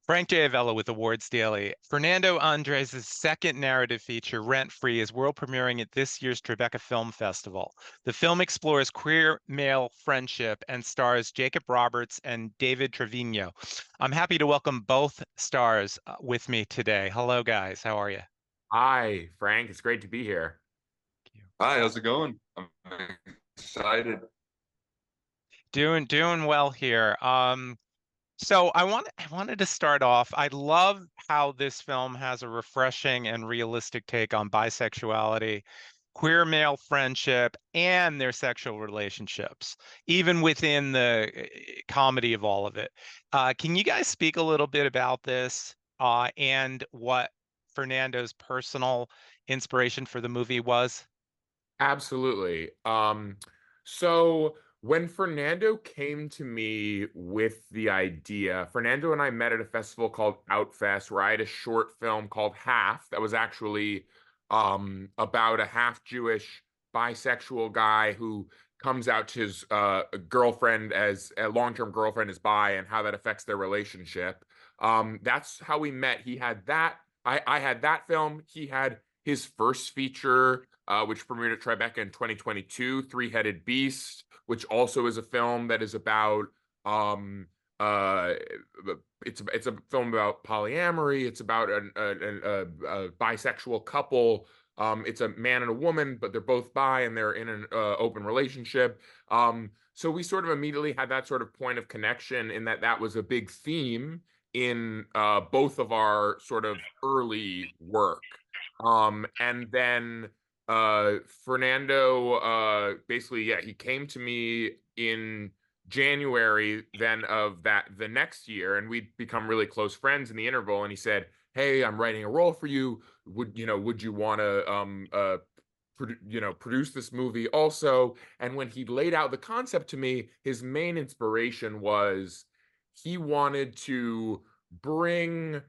Frank J. Avella with Awards Daily. Fernando Andres' second narrative feature, Rent Free, is world premiering at this year's Tribeca Film Festival. The film explores queer male friendship and stars Jacob Roberts and David Treviño. I'm happy to welcome both stars with me today. Hello, guys. How are you? Hi, Frank. It's great to be here. Hi, how's it going? I'm excited. Doing well here. So I wanted to start off. I love how this film has a refreshing and realistic take on bisexuality, queer male friendship, and their sexual relationships, even within the comedy of all of it. Can you guys speak a little bit about this and what Fernando's personal inspiration for the movie was? Absolutely. So when Fernando came to me with the idea, Fernando and I met at a festival called Outfest, where I had a short film called Half that was actually about a half Jewish bisexual guy who comes out to his girlfriend as a long-term girlfriend is bi and how that affects their relationship. That's how we met. He had that. I had that film. He had his first feature, which premiered at Tribeca in 2022, Three-Headed Beast, which also is a film that is about uh, it's a film about polyamory. It's about a bisexual couple. It's a man and a woman, but they're both bi and they're in an open relationship. So we sort of immediately had that sort of point of connection in that that was a big theme in both of our sort of early work. And then Fernando basically, yeah, he came to me in January then of that the next year, and we'd become really close friends in the interval. And he said, "Hey, I'm writing a role for you. Would you want to produce this movie also?" And when he laid out the concept to me, his main inspiration was he wanted to bring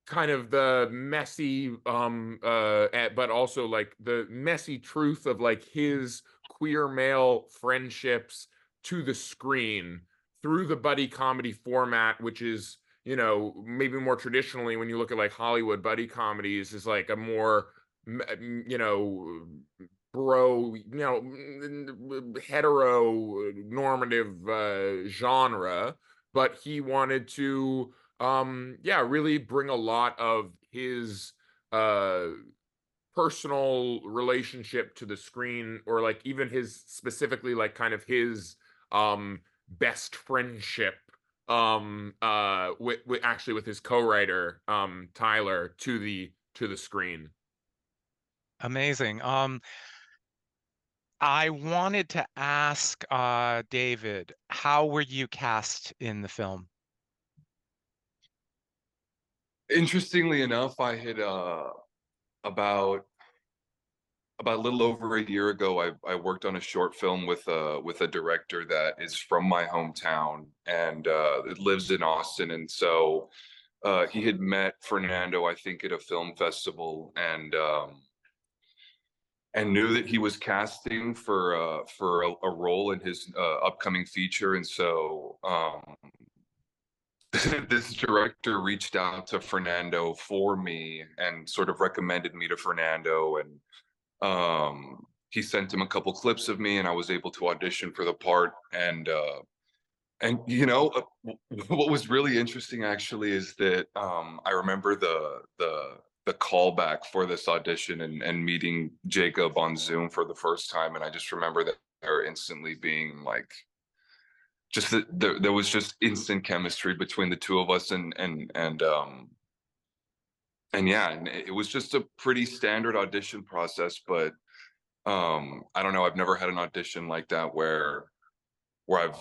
kind of the messy but also like the messy truth of like his queer male friendships to the screen through the buddy comedy format, which is, maybe more traditionally when you look at like Hollywood buddy comedies is like a more bro, heteronormative genre, but he wanted to yeah, really bring a lot of his uh personal relationship to the screen, or like even his specifically like kind of his best friendship with actually with his co-writer Tyler to the screen. Amazing. I wanted to ask David, how were you cast in the film? Interestingly enough, I had about about a little over a year ago, I worked on a short film with a director that is from my hometown and it lives in Austin, and so he had met Fernando, I think, at a film festival, and knew that he was casting for a role in his upcoming feature, and so this director reached out to Fernando for me and sort of recommended me to Fernando, and he sent him a couple clips of me, and I was able to audition for the part. And what was really interesting actually is that I remember the callback for this audition and meeting Jacob on Zoom for the first time, and I just remember that there instantly being like just that there was just instant chemistry between the two of us, and yeah, and it was just a pretty standard audition process, but I don't know, I've never had an audition like that where I've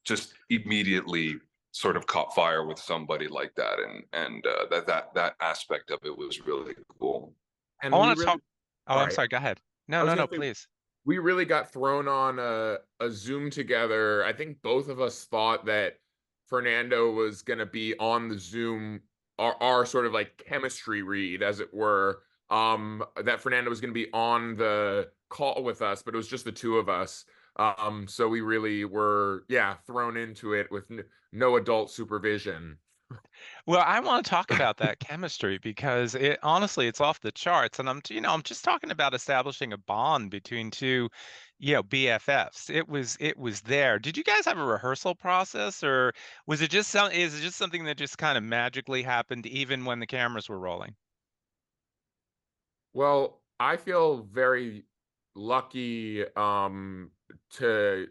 just immediately sort of caught fire with somebody like that, and that aspect of it was really cool. I And we want to really, talk. Oh, I'm sorry, sorry. Go ahead. No, I was no, gonna no, say please. we really got thrown on a Zoom together. I think both of us thought that Fernando was going to be on the Zoom, our sort of like chemistry read, as it were. That Fernando was going to be on the call with us, but it was just the two of us. So we really were, yeah, thrown into it with no adult supervision. Well, I want to talk about that chemistry because it honestly, it's off the charts. And I'm just talking about establishing a bond between two, BFFs. It was there. Did you guys have a rehearsal process, or is it just something that just kind of magically happened even when the cameras were rolling? Well, I feel very lucky to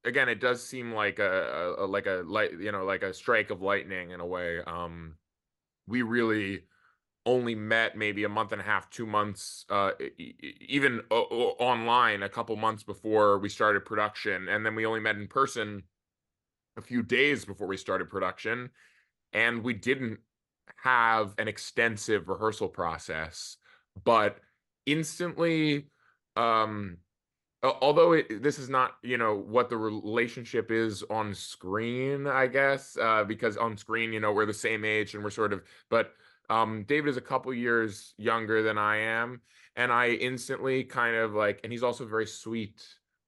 again, it does seem like like a light, like a strike of lightning in a way. We really only met maybe a month and a half, 2 months, even online a couple months before we started production, and then we only met in person a few days before we started production, and we didn't have an extensive rehearsal process, but instantly, um, although this is not, what the relationship is on screen, I guess, because on screen, we're the same age and we're sort of, but David is a couple years younger than I am, and I instantly kind of like, and he's also a very sweet,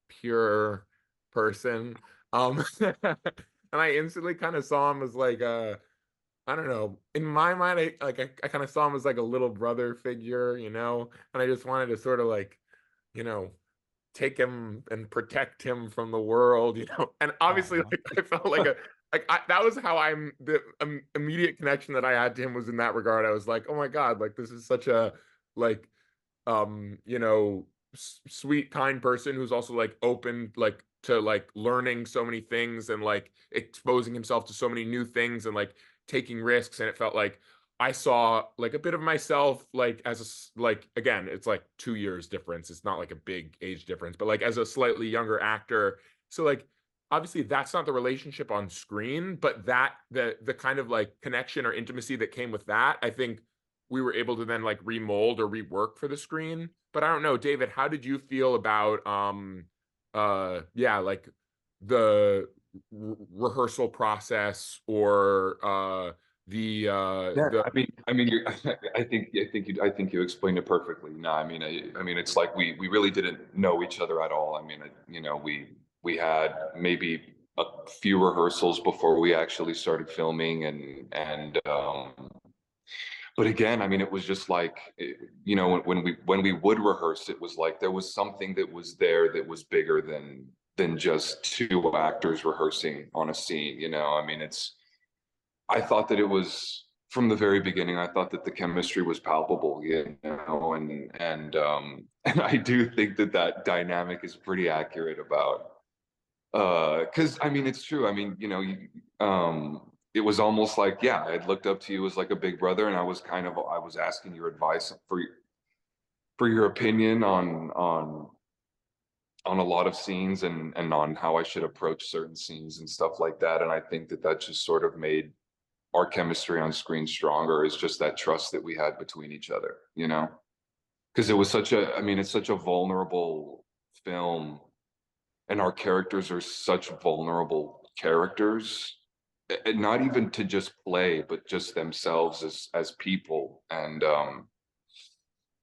pure person. And I instantly kind of saw him as like I don't know. In my mind, I kind of saw him as like a little brother figure, and I just wanted to sort of like, you know, take him and protect him from the world, And obviously, Aw. like I felt like that was how the immediate connection that I had to him was in that regard. I was like, oh my God, like this is such a like sweet, kind person who's also like open like to like learning so many things and like exposing himself to so many new things and like taking risks. And it felt like I saw like a bit of myself like like again, it's like 2 years difference. It's not like a big age difference, but like as a slightly younger actor. So like obviously that's not the relationship on screen, but that the kind of like connection or intimacy that came with that, I think we were able to then like remold or rework for the screen. But I don't know, David, how did you feel about yeah, like the rehearsal process or Yeah, the I mean, I think you explained it perfectly. No, I mean, it's like we really didn't know each other at all. I mean, we had maybe a few rehearsals before we actually started filming, and but again, I mean, it was just like, when we would rehearse, it was like there was something that was there that was bigger than just two actors rehearsing on a scene. I mean, I thought that it was from the very beginning. I thought that the chemistry was palpable, and I do think that that dynamic is pretty accurate about because I mean it's true. I mean, it was almost like, yeah, I'd looked up to you as like a big brother, and I was asking your advice for your opinion on a lot of scenes and on how I should approach certain scenes and stuff like that. And I think that that just sort of made our chemistry on screen stronger, is just that trust that we had between each other, because I mean, it's such a vulnerable film, and our characters are such vulnerable characters, not even to just play, but just themselves as people. And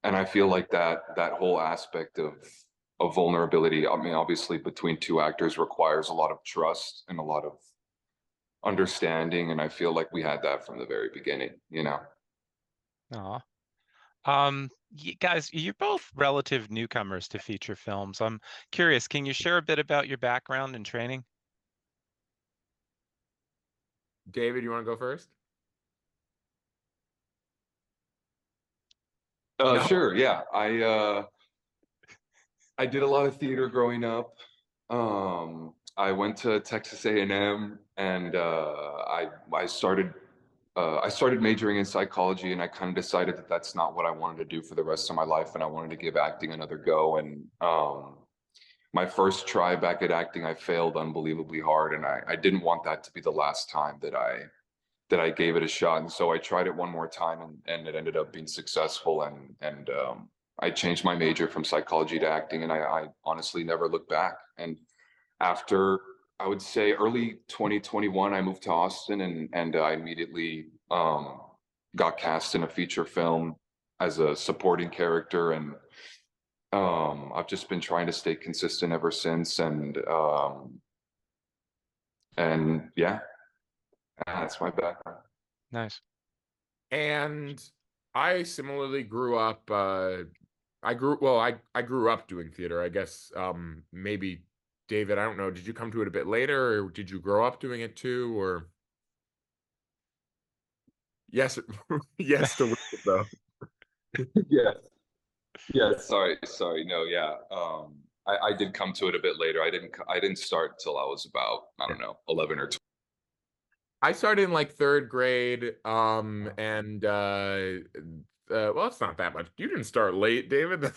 I feel like that whole aspect of vulnerability, I mean, obviously between two actors requires a lot of trust and a lot of understanding, and I feel like we had that from the very beginning. Aw. Guys, you're both relative newcomers to feature films. I'm curious, can you share a bit about your background and training? David, you want to go first? No. Sure, yeah. I did a lot of theater growing up. I went to Texas A&M, and I started majoring in psychology, and I kind of decided that that's not what I wanted to do for the rest of my life, and I wanted to give acting another go. And my first try back at acting, I failed unbelievably hard, and I didn't want that to be the last time that I gave it a shot. And so I tried it one more time, and it ended up being successful. And I changed my major from psychology to acting, and I honestly never looked back. And after, I would say, early 2021, I moved to Austin, and I immediately got cast in a feature film as a supporting character. And I've just been trying to stay consistent ever since. And yeah, That's my background. Nice. And I similarly grew up. I grew up doing theater. I guess maybe David. I don't know. Did you come to it a bit later, or did you grow up doing it too? Or yes, yes to Will, though. Yes. Yes. Sorry. No, yeah. I did come to it a bit later. I didn't start till I was about, I don't know, 11 or 12. I started in like third grade, and well, it's not that much. You didn't start late, David.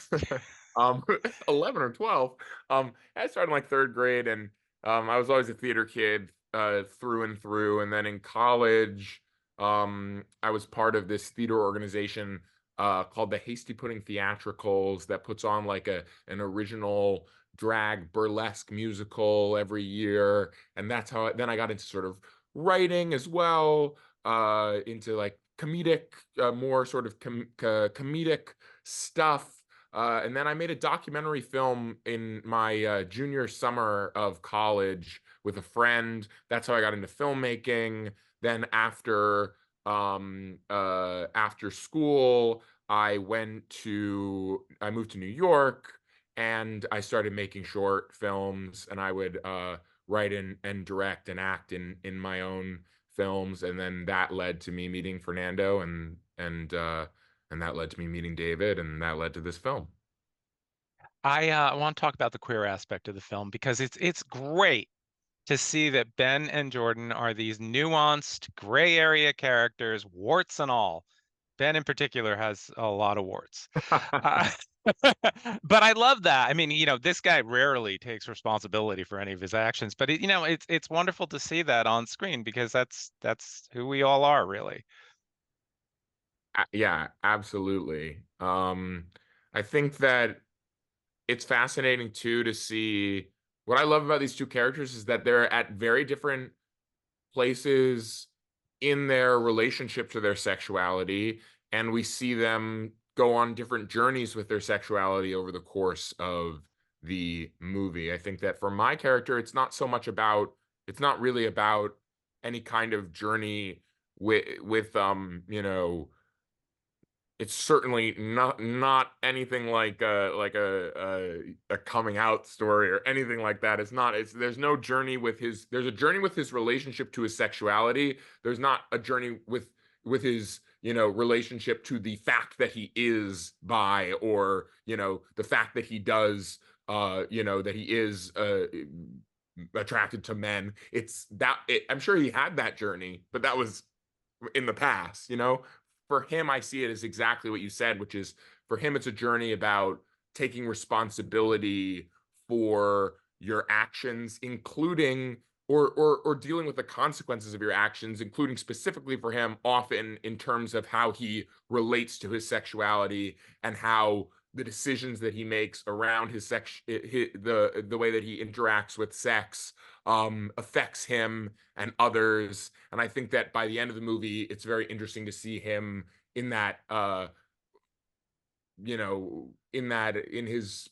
11 or 12. I started in like third grade, and I was always a theater kid, through and through. And then in college, I was part of this theater organization called the Hasty Pudding Theatricals that puts on like an original drag burlesque musical every year. And that's how then I got into sort of writing as well, into like comedic, more sort of comedic stuff. And then I made a documentary film in my junior summer of college with a friend. That's how I got into filmmaking. Then after school, I moved to New York, and I started making short films, and I would write and direct and act in my own films. And then that led to me meeting Fernando, and that led to me meeting David, and that led to this film. I want to talk about the queer aspect of the film because it's great to see that Ben and Jordan are these nuanced gray area characters, warts and all. Ben in particular has a lot of warts. Uh, but I love that. I mean, this guy rarely takes responsibility for any of his actions, but it's wonderful to see that on screen because that's who we all are, really. Yeah, absolutely. I think that it's fascinating too to see what I love about these two characters is that they're at very different places in their relationship to their sexuality, and we see them go on different journeys with their sexuality over the course of the movie. I think that for my character, it's not really about any kind of journey with it's certainly not anything like a coming out story or anything like that. There's no journey with there's a journey with his relationship to his sexuality. There's not a journey with his relationship to the fact that he is bi, or the fact that he does that he is attracted to men. I'm sure he had that journey, but that was in the past. For him, I see it as exactly what you said, which is, for him, it's a journey about taking responsibility for your actions, including or dealing with the consequences of your actions, including specifically for him, often in terms of how he relates to his sexuality and how the decisions that he makes around the way that he interacts with sex affects him and others. And I think that by the end of the movie, it's very interesting to see him in that, in his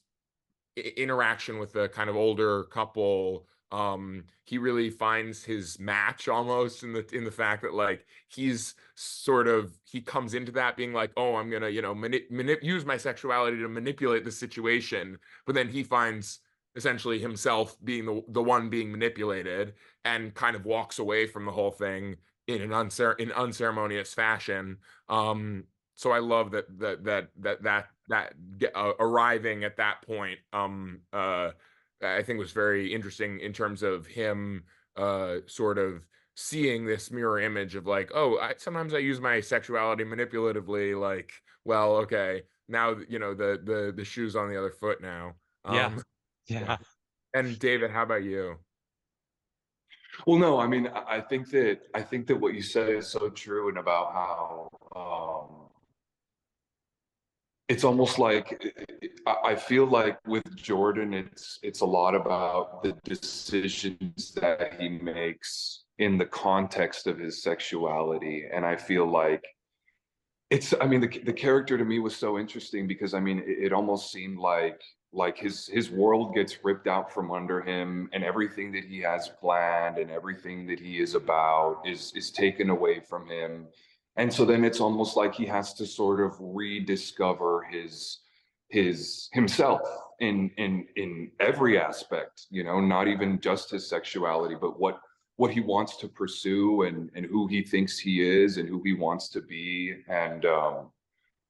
interaction with a kind of older couple. He really finds his match almost in the fact that, like, he comes into that being like, oh, I'm gonna use my sexuality to manipulate the situation, but then he finds essentially himself being the one being manipulated, and kind of walks away from the whole thing in an unceremonious fashion. So I love that arriving at that point, I think was very interesting in terms of him sort of seeing this mirror image of like, oh, sometimes I use my sexuality manipulatively, like, well, okay, now the shoe's on the other foot now. Yeah. Yeah. Yeah. And David, how about you? Well, no, I mean, I think that what you said is so true, and about how it's almost like I feel like with Jordan, it's a lot about the decisions that he makes in the context of his sexuality. And I feel like I mean, the character to me was so interesting because, I mean, it almost seemed like Like his world gets ripped out from under him, and everything that he has planned and everything that he is about is taken away from him. And so then it's almost like he has to sort of rediscover his himself in every aspect, you know, not even just his sexuality, but what he wants to pursue, and who he thinks he is and who he wants to be. And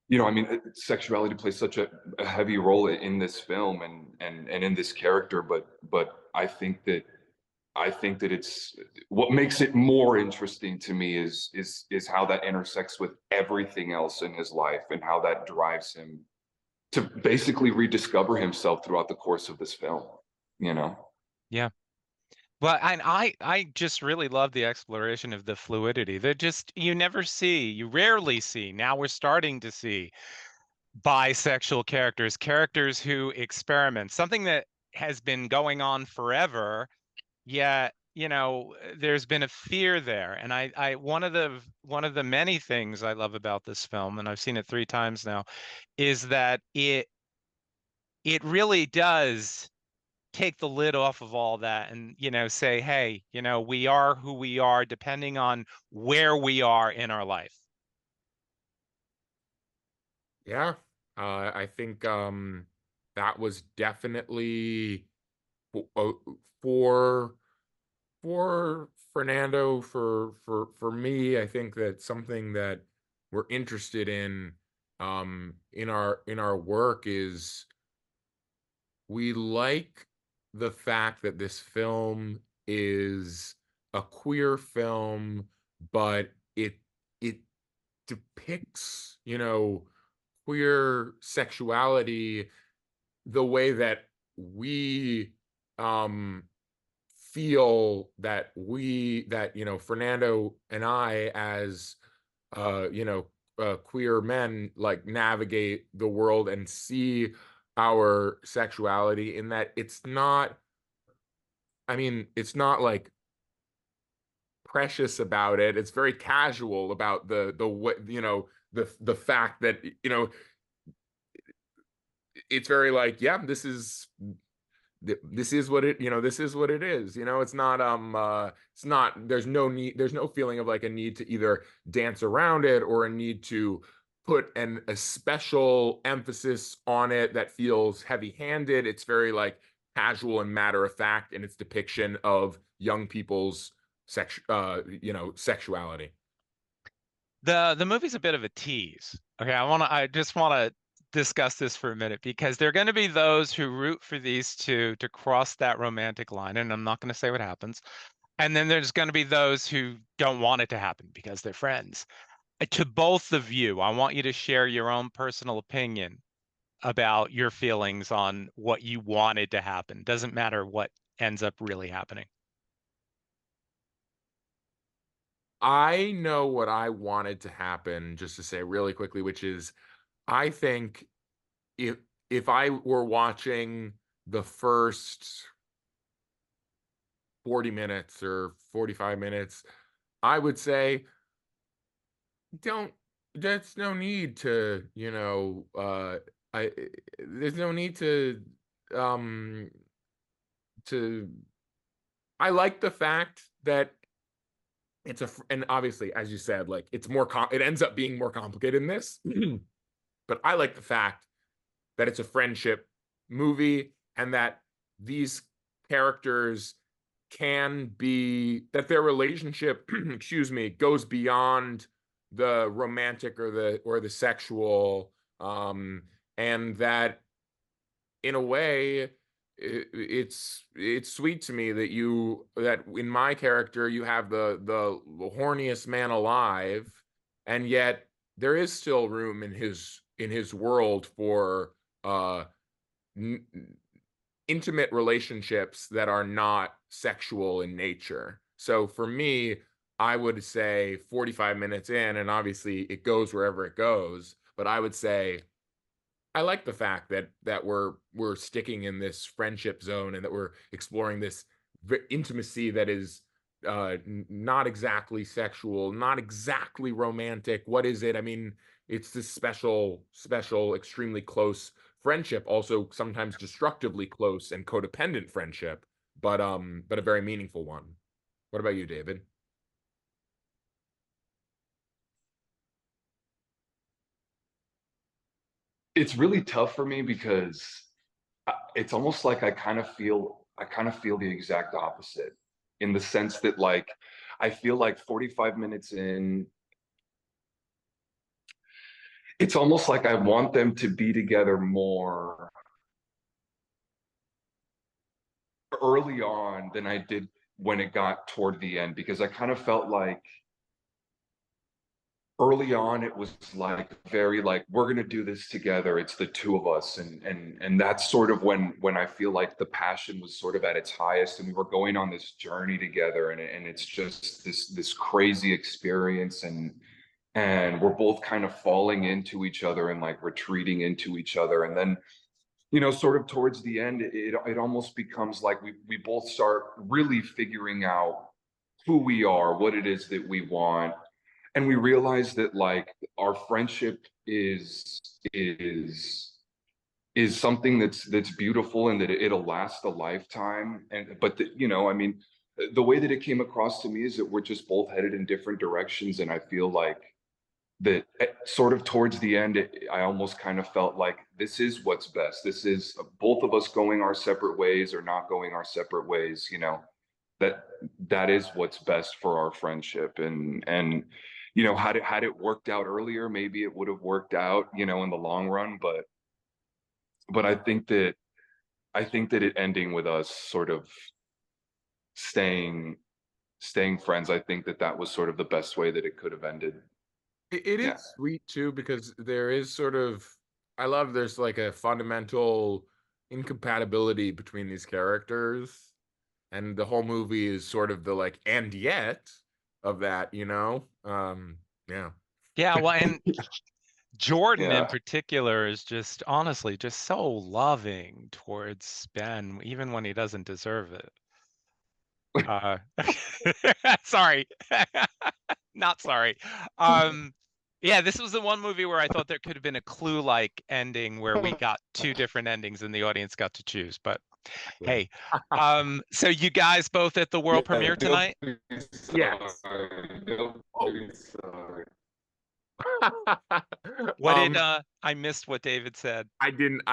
you know, I mean, sexuality plays such a heavy role in this film, and in this character, but I think that it's what makes it more interesting to me is how that intersects with everything else in his life, and how that drives him to basically rediscover himself throughout the course of this film, you know? Yeah. Well, and I just really love the exploration of the fluidity that just you never see, you rarely see. Now we're starting to see bisexual characters, characters who experiment, something that has been going on forever, yet, you know, there's been a fear there. And I one of the many things I love about this film, and I've seen it 3 times now, is that it really does take the lid off of all that and, you know, say, hey, you know, we are who we are depending on where we are in our life. Yeah. I think that was definitely for for Fernando, for me, I think that something that we're interested in our work is we like the fact that this film is a queer film, but it depicts, you know, queer sexuality the way that we um feel that you know, Fernando and I, as you know, queer men, like, navigate the world and see our sexuality, in that it's not, I mean, it's not like precious about it. It's very casual about the what, you know, the fact that, you know, it's very like, yeah, this is what it, you know, this is what it is, you know. It's not, there's no need, there's no feeling of like a need to either dance around it or a need to put a special emphasis on it that feels heavy-handed. It's very like casual and matter of fact in its depiction of young people's you know, sexuality. The movie's a bit of a tease. Okay, I just want to discuss this for a minute because there are going to be those who root for these two to cross that romantic line, and I'm not going to say what happens. And then there's going to be those who don't want it to happen because they're friends. To both of you, I want you to share your own personal opinion about your feelings on what you wanted to happen. Doesn't matter what ends up really happening. I know what I wanted to happen, just to say really quickly, which is, I think if if I were watching the first 40 minutes or 45 minutes, I would say, don't, there's no need to, you know, I there's no need um to I like the fact that and obviously, as you said, like, it's more it ends up being more complicated in this. But I like the fact that it's a friendship movie, and that these characters can be, that their relationship, excuse me, goes beyond the romantic or the sexual, and that, in a way, it's sweet to me that that in my character you have the horniest man alive, and yet there is still room in his world for uh n- intimate relationships that are not sexual in nature. So for me, I would say 45 minutes in, and obviously it goes wherever it goes, but I would say I like the fact that we're sticking in this friendship zone, and that we're exploring this intimacy that is not exactly sexual, not exactly romantic. What is it? I mean, it's this special, extremely close friendship, also sometimes destructively close and codependent friendship, but a very meaningful one. What about you, David? It's really tough for me because it's almost like I kind of feel the exact opposite, in the sense that like I feel like 45 minutes in, it's almost like I want them to be together more early on than I did when it got toward the end, because I kind of felt like early on it was like very like, we're going to do this together, it's the two of us, and that's sort of when I feel like the passion was sort of at its highest, and we were going on this journey together, and it's just this crazy experience, and we're both kind of falling into each other and like retreating into each other, and then sort of towards the end, it almost becomes like we both start really figuring out who we are, what it is that we want, and we realize that like our friendship is something that's beautiful, and that it'll last a lifetime. And but I mean, the way that it came across to me is that we're just both headed in different directions, and I feel like that sort of towards the end, I almost kind of felt like this is what's best. This is both of us going our separate ways or not going our separate ways. That that is what's best for our friendship, and had it worked out earlier, maybe it would have worked out, in the long run. But I think that it ending with us sort of staying staying friends, I think that that was sort of the best way that it could have ended. It Yeah. is sweet too, because there is sort of, I love there's like a fundamental incompatibility between these characters, and the whole movie is sort of the like and yet of that, yeah. Yeah, well, and Jordan in Yeah. particular is just honestly just so loving towards Ben, even when he doesn't deserve it. Uh, sorry, not sorry. Yeah, this was the one movie where I thought there could have been a Clue-like ending where we got two different endings and the audience got to choose. But hey, so you guys both at the world Yeah, premiere tonight? Yes. Don't be sorry. What did I missed what David said. I didn't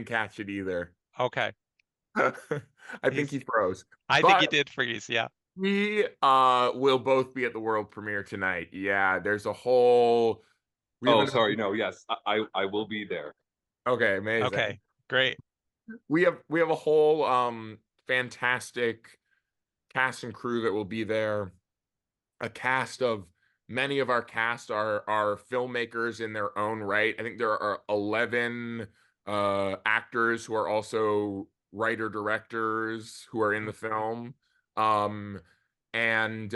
catch it either. Okay, I think he froze. I think he But did freeze. Yeah. we will both be at the world premiere tonight. Yeah, there's a whole we have Oh, an sorry. No, yes, I will be there. okay, amazing. Okay, great. We have a whole fantastic cast and crew that will be there. A cast of Many of our cast are filmmakers in their own right. I think there are 11 actors who are also writer directors who are in the film. Um and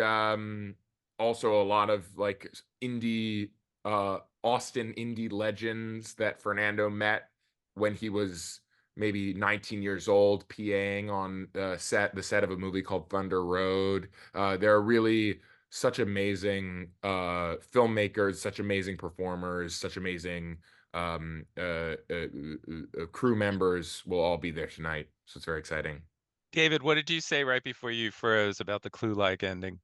Also a lot of like indie Austin indie legends that Fernando met when he was maybe 19 years old, PAing on the set of a movie called Thunder Road. There are really such amazing filmmakers, such amazing performers, such amazing crew members will all be there tonight. So it's very exciting. David, what did you say right before you froze about the Clue-like ending?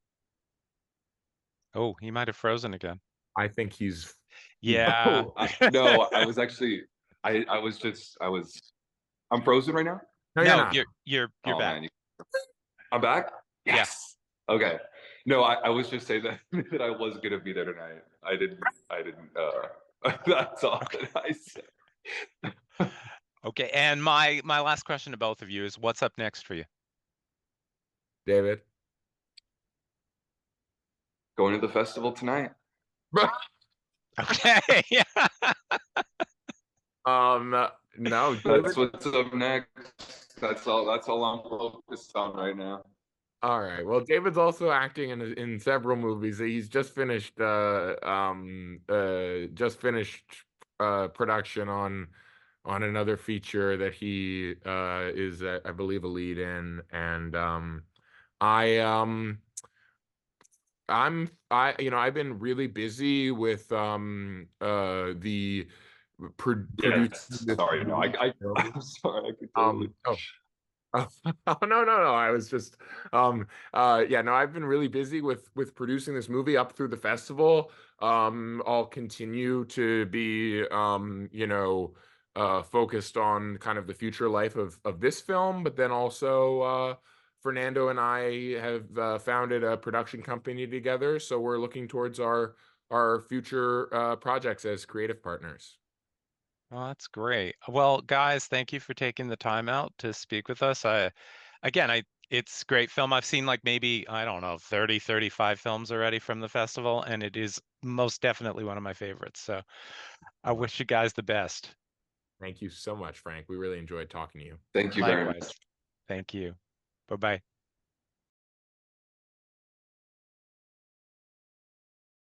Oh, he might have frozen again. I think he's Yeah. Oh, no, I was actually, I was just, I'm frozen right now. no, you're No, not. you're Oh back. man, I'm back. Yeah. Yes. Okay. No, I was just saying that that I was gonna be there tonight. I didn't. That's all that I said. Okay, and my last question to both of you is what's up next for you? David. Going to the festival tonight. Okay. Yeah. No, That's what's up next. That's all I'm focused on right now. all right. Well, David's also acting in several movies. He's just finished production on another feature that he is I believe a lead in, and I I've been really busy with the producing Yes, this sorry, no, film. I'm sorry, I could totally. Oh, oh, oh, no, no, no. I was just yeah, no, I've been really busy with producing this movie up through the festival. I'll continue to be focused on kind of the future life of this film, but then also Fernando and I have founded a production company together, so we're looking towards our future projects as creative partners. Well, that's great. Well, guys, thank you for taking the time out to speak with us. It's great film. I've seen like maybe, I don't know, 30, 35 films already from the festival, and it is most definitely one of my favorites. So I Well, wish you guys the best. thank you so much, Frank. We really enjoyed talking to you. Thank you very Likewise. much. Thank you. Bye-bye.